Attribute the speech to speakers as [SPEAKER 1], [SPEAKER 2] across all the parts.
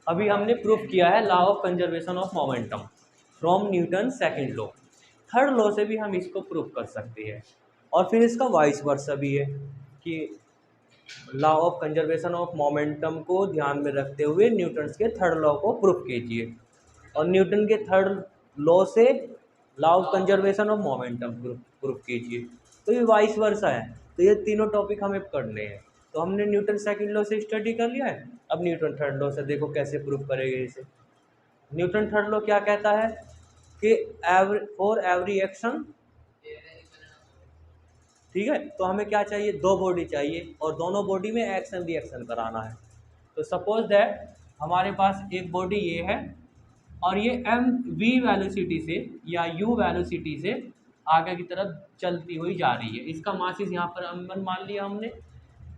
[SPEAKER 1] अभी हमने प्रूफ किया है law of conservation of momentum from Newton second law. Third law से भी हम इसको प्रूफ कर सकते हैं। और फिर इसका वाइस वर्सा भी है कि law of conservation of momentum को ध्यान में रखते हुए न्यूटन के थर्ड लॉ को प्रूफ कीजिए, और न्यूटन के थर्ड लॉ से law of conservation of momentum proof कीजिए। तो ये वाइस वर्सा है। तो ये तीनों टॉपिक हमें पढ़ने हैं। तो हमने न्यूटन सेकंड लॉ से स्टडी कर लिया है, अब न्यूटन थर्ड लॉ से देखो कैसे प्रूफ करेंगे इसे। न्यूटन थर्ड लॉ क्या कहता है कि फॉर एवरी एक्शन, ठीक है, तो हमें क्या चाहिए, दो बॉडी चाहिए और दोनों बॉडी में एक्शन रिएक्शन कराना है। तो सपोज दैट हमारे पास एक बॉडी ये है और ये एम वी वेलोसिटी से या यू वेलोसिटी से आगे की तरफ चलती हुई जा रही है। इसका मासिस यहाँ पर m1 मान लिया हमने,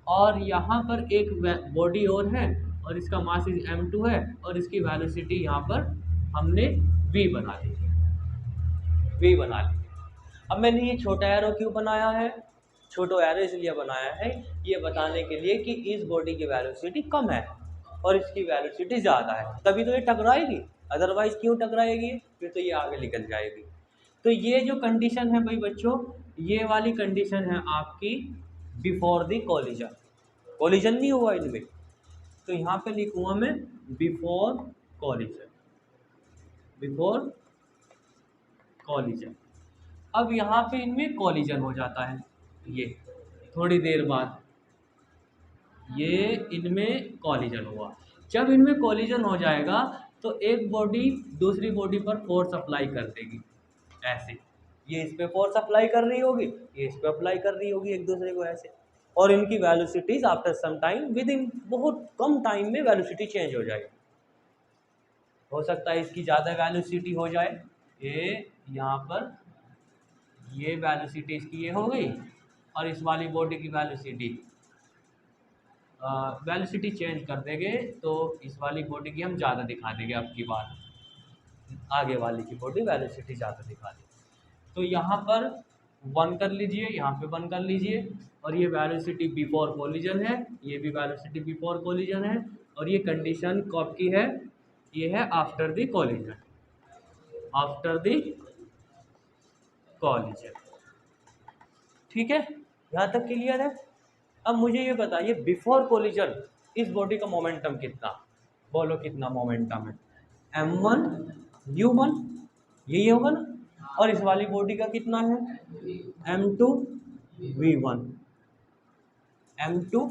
[SPEAKER 1] और यहाँ पर एक बॉडी और है और इसका मासिस m2 है और इसकी वेलोसिटी यहाँ पर हमने v बना ली है, v बना ली। अब मैंने ये छोटा एरो क्यों बनाया है, छोटा एरो इसलिए बनाया है ये बताने के लिए कि इस बॉडी की वेलोसिटी कम है और इसकी वेलोसिटी ज़्यादा है, तभी तो ये टकराएगी, अदरवाइज क्यों टकराएगी, फिर तो ये आगे निकल जाएगी। तो ये जो कंडीशन है भाई बच्चों, ये वाली कंडीशन है आपकी बिफोर द कोलिजन। कोलिजन नहीं हुआ इनमें, तो यहाँ पे लिखूंगा मैं बिफोर कोलिजन, बिफोर कोलिजन। अब यहाँ पे इनमें कोलिजन हो जाता है, ये थोड़ी देर बाद ये इनमें कोलिजन हुआ। जब इनमें कोलिजन हो जाएगा तो एक बॉडी दूसरी बॉडी पर फोर्स अप्लाई कर देगी, ऐसे ये इस पे फोर्स अप्लाई कर रही होगी, ये इस पे अप्लाई कर रही होगी एक दूसरे को ऐसे, और इनकी velocities after some time within बहुत कम टाइम में वेलोसिटी चेंज हो जाएगी। हो सकता है इसकी ज़्यादा वेलोसिटी हो जाए, ये यहाँ पर ये वेलोसिटी इसकी ये हो गई और इस वाली बॉडी की वेलोसिटी चेंज कर देंगे, तो इस वाली बॉडी की हम ज़्यादा दिखा देंगे, अब की बार आगे वाली की बॉडी वेलोसिटी ज़्यादा दिखा देंगे। तो यहाँ पर 1 कर लीजिए, यहाँ पे 1 कर लीजिए, और ये वेलोसिटी बिफोर कोलिजन है, ये भी वेलोसिटी बिफोर कोलिजन है, और ये कंडीशन कब की है, ये है after the collision, after the collision. ठीक है, यहाँ तक क्लियर है। अब मुझे ये बताइए बिफोर कोलिजन इस बॉडी का मोमेंटम कितना, बोलो कितना मोमेंटम है, m1 u1, यही होगा ना, और इस वाली बॉडी का कितना है m2 v1, m2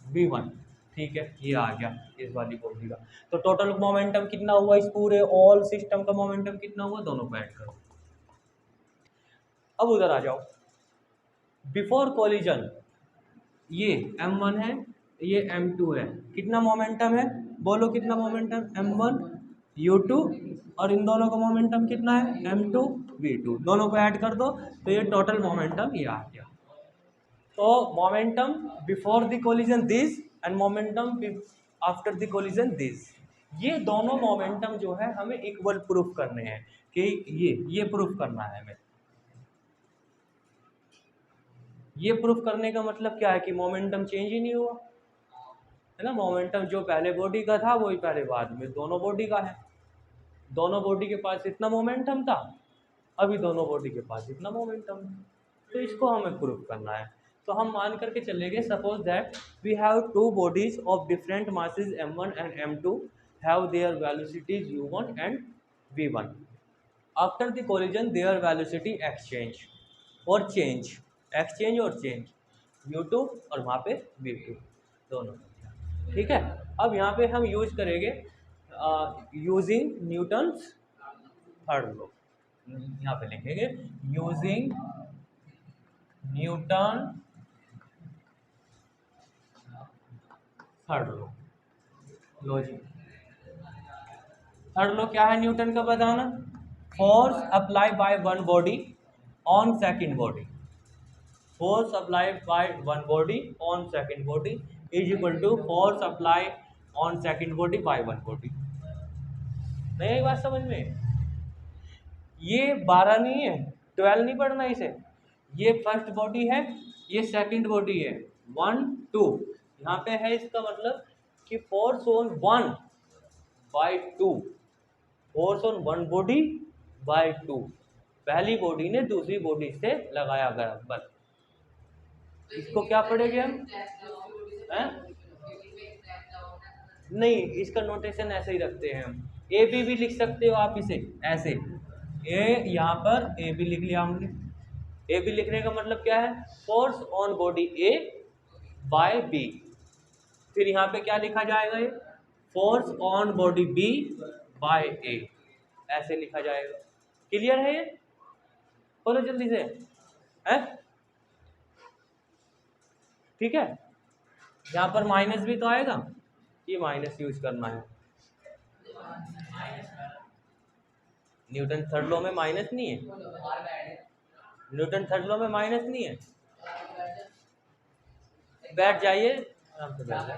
[SPEAKER 1] v1। ठीक है, ये आ गया इस वाली बॉडी का। तो टोटल मोमेंटम कितना हुआ, इस पूरे ऑल सिस्टम का मोमेंटम कितना हुआ, दोनों को ऐड करो। अब उधर आ जाओ, बिफोर कोलिजन ये m1 है, ये m2 है, कितना मोमेंटम है, बोलो कितना मोमेंटम, m1 u2, और इन दोनों का मोमेंटम कितना है m2 v2, दोनों को ऐड कर दो तो ये टोटल मोमेंटम ये आ गया। तो momentum before the collision this and momentum after the collision this, ये दोनों मोमेंटम जो है हमें इक्वल प्रूफ करने हैं कि ये प्रूफ करना है हमें। ये प्रूफ करने का मतलब क्या है कि मोमेंटम चेंज ही नहीं हुआ है ना, मोमेंटम जो पहले बॉडी का था वही पहले बाद में दोनों बॉडी का है, दोनों बॉडी के पास इतना मोमेंटम था, अभी दोनों बॉडी के पास इतना मोमेंटम है, तो इसको हमें प्रूफ करना है। तो हम मान करके चलेंगे suppose that we have two bodies of different masses m1 and m2 have their velocities u1 and v1, after the collision their velocity exchange or change, exchange or change u2 और वहाँ पे v2 दोनों। ठीक है, अब यहाँ पे हम यूज करेंगे यूजिंग न्यूटन्स थर्ड लॉ, यहाँ पे लिखेंगे यूजिंग न्यूटन थर्ड लॉ। लो जी, थर्ड लॉ क्या है न्यूटन का बताना, force apply by one body on second body, force apply by one body on second body is equal to force apply on second body by one body. नहीं बात समझ में, ये 12 नहीं है, 12 नहीं पढ़ना इसे, ये फर्स्ट बॉडी है, ये सेकंड बॉडी है, 1 2, यहाँ पे है इसका मतलब कि force on 1/2, force on one body by 2, पहली बॉडी ने दूसरी बॉडी से लगाया गया बल। इसको क्या पढ़ेंगे हम? नहीं, इसका नोटेशन ऐसे ही रखते हैं हम। ए बी भी लिख सकते हो आप इसे ऐसे, ए यहाँ पर ए बी लिख लिया हमने। ए बी लिखने का मतलब क्या है? Force on body A by B. फिर यहाँ पे क्या लिखा जाएगा? ये force on body B by A, ऐसे लिखा जाएगा। क्लियर है ये? बोलो जल्दी से, है? ठीक है। यहाँ पर माइनस भी तो आएगा, ये माइनस यूज करना है। न्यूटन थर्ड लॉ में माइनस नहीं है, न्यूटन थर्ड लॉ में माइनस नहीं है। बैठ जाइए, आराम से बैठ जाओ,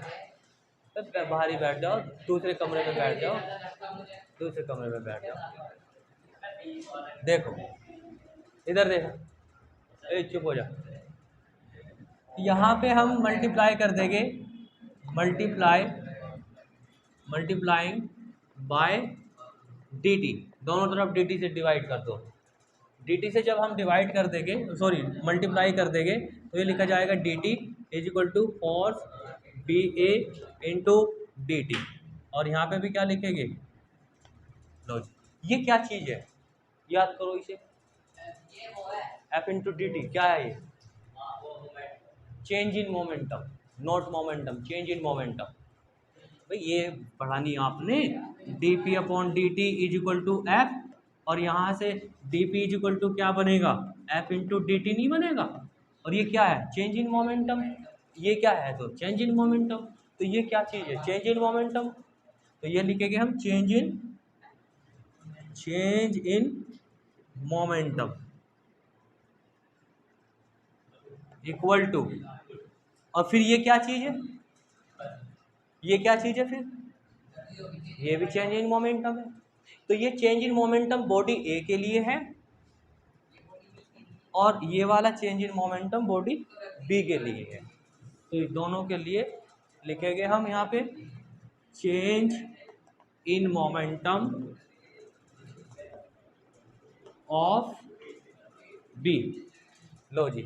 [SPEAKER 1] तब बाहर ही बैठ जाओ, दूसरे कमरे में बैठ जाओ, दूसरे कमरे में बैठ जाओ। देखो इधर देखो, चुप हो जा। यहाँ पे हम मल्टीप्लाई कर देंगे, मल्टीप्लाइंग बाय dt, दोनों तरफ dt से डिवाइड कर दो। dt से जब हम डिवाइड कर देंगे, सॉरी मल्टीप्लाई कर देंगे, तो ये लिखा जाएगा dt is equal to force B A into D T. और यहाँ पे भी क्या लिखेंगे? लो जी, ये क्या चीज़ है? याद करो इसे, एफ इंटू डी टी क्या है? ये change in momentum, not momentum, change in momentum. भाई ये पढ़ानी आपने, D P upon D T is equal to F, और यहाँ से D P is equal to क्या बनेगा? एफ इंटू डी टी नहीं बनेगा। और ये क्या है? Change in momentum. ये क्या है? तो चेंज इन मोमेंटम। तो ये क्या चीज़ है? Change in momentum. तो ये लिखेंगे हम change in momentum equal to, और फिर ये क्या चीज़ है? ये क्या चीज़ है? फिर ये भी चेंज इन मोमेंटम है। तो ये change in momentum body A के लिए है, और ये वाला change in momentum body B के लिए है। तो दोनों के लिए लिखेंगे हम यहाँ पे change in momentum of B. लो जी,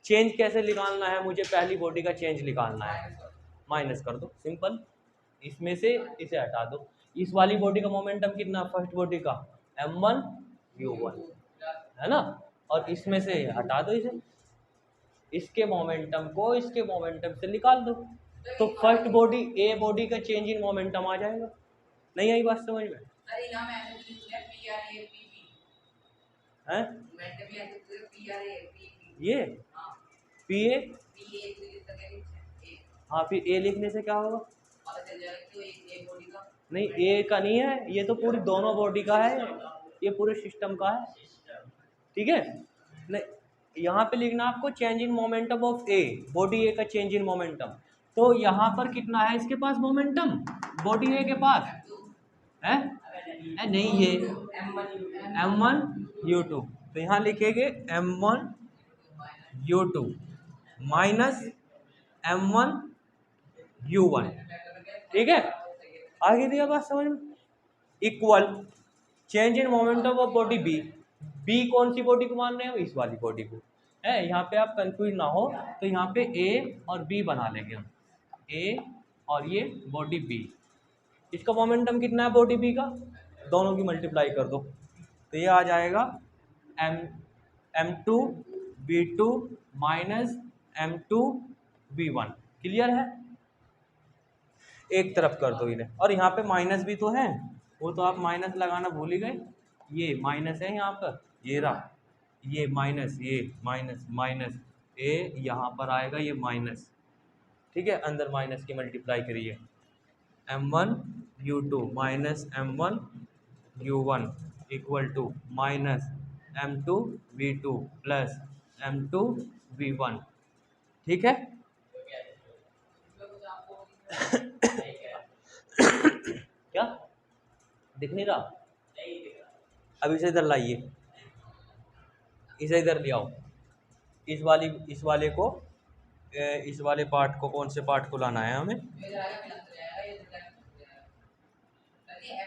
[SPEAKER 1] चेंज कैसे निकालना है? मुझे पहली बॉडी का चेंज निकालना है, माइनस कर दो, सिंपल। इसमें से इसे हटा दो। इस वाली बॉडी का मोमेंटम कितना? फर्स्ट बॉडी का m1 u1 है ना, और इसमें से हटा दो इसे, इसके मोमेंटम को इसके मोमेंटम से निकाल दो, तो फर्स्ट बॉडी ए बॉडी का चेंज इन मोमेंटम आ जाएगा। नहीं आई बात समझ में? हैं? ये पी ए, हाँ, फिर ए लिखने से क्या होगा? नहीं, ए का नहीं है, ये तो पूरी दोनों बॉडी का है, ये पूरे सिस्टम का है, ठीक है। नहीं, यहाँ पे लिखना आपको change in momentum of A, body A का चेंज इन मोमेंटम। तो यहाँ पर कितना है इसके पास मोमेंटम, बॉडी ए के पास है? नहीं, ये m1 u2, तो यहाँ लिखेंगे m1 u2 minus m1 u1, ठीक है। आगे दिया बात समझ में? Equal change in momentum of body B, B कौन सी बॉडी को मान रहे हो? इस वाली बॉडी को है। यहाँ पे आप कंफ्यूज ना हो, तो यहाँ पे ए और बी बना लेंगे हम, ए और ये बॉडी बी। इसका मोमेंटम कितना है बॉडी बी का? दोनों की मल्टीप्लाई कर दो, तो ये आ जाएगा m2 b2 minus m2 b1। Clear है? एक तरफ कर दो इन्हें, और यहाँ पे माइनस भी तो है, वो तो आप माइनस लगाना भूल ही गए। ये माइनस है यहाँ पर, ये रहा, ये माइनस, ये माइनस, माइनस ए यहाँ पर आएगा, ये माइनस, ठीक है। अंदर माइनस की मल्टीप्लाई करिए, m1 u2 minus m1 u1 equal to minus m2 v2 plus m2 v1, ठीक है। क्या दिख नहीं रहा? अब इसे इधर लाइए, इसे इधर ले आओ, इस वाले को इस वाले पार्ट को, कौन से पार्ट को लाना है हमें,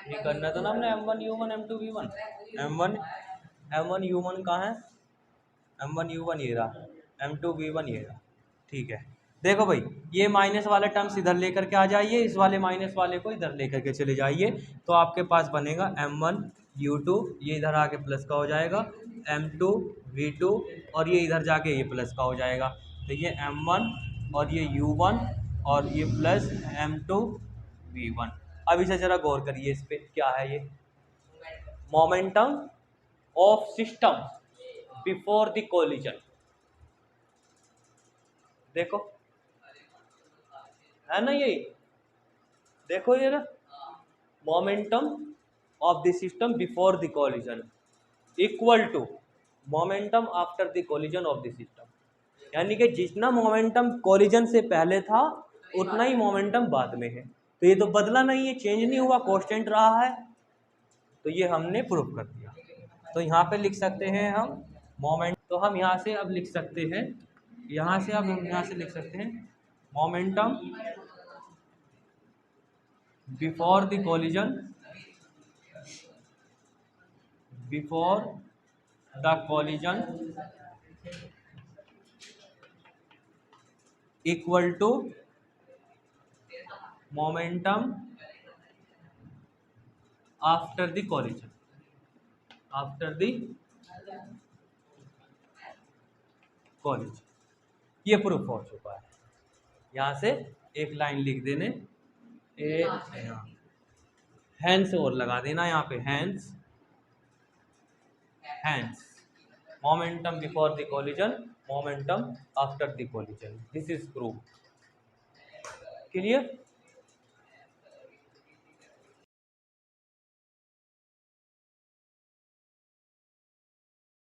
[SPEAKER 1] ये करना था ना हमने M1U1 M2V1 M1U1 कहाँ है, M1U1 ये रहा, M2V1 ये रहा। ठीक है, देखो भाई ये माइनस वाले टर्म्स इधर लेकर के आ जाइए, इस वाले माइनस वाले को इधर लेकर के चले जाइए, तो आपके पास बनेगा M1U2, ये इधर आके प्लस का हो जाएगा, M2V2 और ये इधर जाके ये प्लस का हो जाएगा। तो ये M1 और ये U1 और ये प्लस M2V1। अब इसे जरा गौर करिए, इस पे क्या है, ये momentum of system before the collision. देखो है ना, यही देखो ये ना, momentum of the system before the collision equal to momentum after the collision of the system. यानी कि जितना मोमेंटम कोलिजन से पहले था उतना ही मोमेंटम बाद में है। तो ये तो बदला नहीं है, चेंज नहीं हुआ, कांस्टेंट रहा है। तो ये हमने प्रूव कर दिया। तो यहाँ पे लिख सकते हैं हम मोमेंट, तो हम यहाँ से अब लिख सकते हैं, यहाँ से अब हम यहाँ से लिख सकते हैं momentum before the collision, before the collision equal to momentum after the collision, after the collision. ये प्रूफ हो चुका है। यहाँ से एक लाइन लिख देने, हैंस और लगा देना यहाँ पे, hence hence momentum before the collision, momentum after the collision, this is proof. Clear.